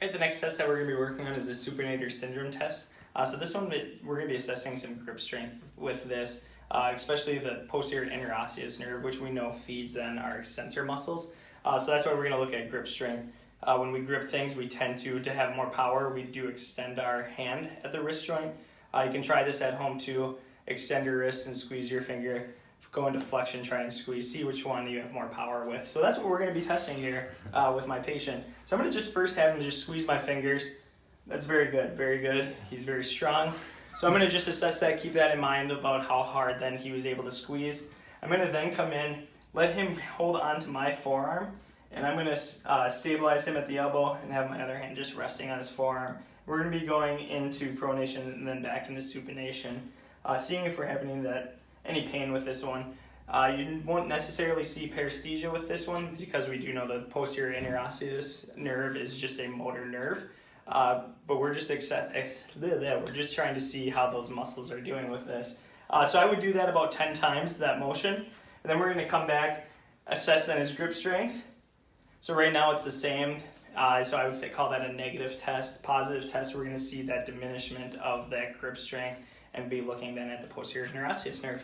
Alright, the next test that we're going to be working on is the Supinator syndrome test. So this one, we're going to be assessing some grip strength with this, especially the posterior interosseous nerve, which we know feeds then our extensor muscles. So that's why we're going to look at grip strength. When we grip things, we tend to have more power. We do extend our hand at the wrist joint. You can try this at home too. Extend your wrist and squeeze your finger. Go into flexion, try and squeeze, see which one you have more power with. So that's what we're going to be testing here with my patient. So I'm going to just first have him just squeeze my fingers. That's very good, very good. He's very strong. So I'm going to just assess that, keep that in mind about how hard then he was able to squeeze. I'm going to then come in, let him hold on to my forearm, and I'm going to stabilize him at the elbow and have my other hand just resting on his forearm. We're going to be going into pronation and then back into supination, seeing if we're having any pain with this one. You won't necessarily see paresthesia with this one because we do know the posterior interosseous nerve is just a motor nerve. But we're just trying to see how those muscles are doing with this. So I would do that about 10 times, that motion. And then we're going to come back, assess then his grip strength. So right now it's the same. So I would call that a negative test. Positive test, we're going to see that diminishment of that grip strength and be looking then at the posterior interosseous nerve.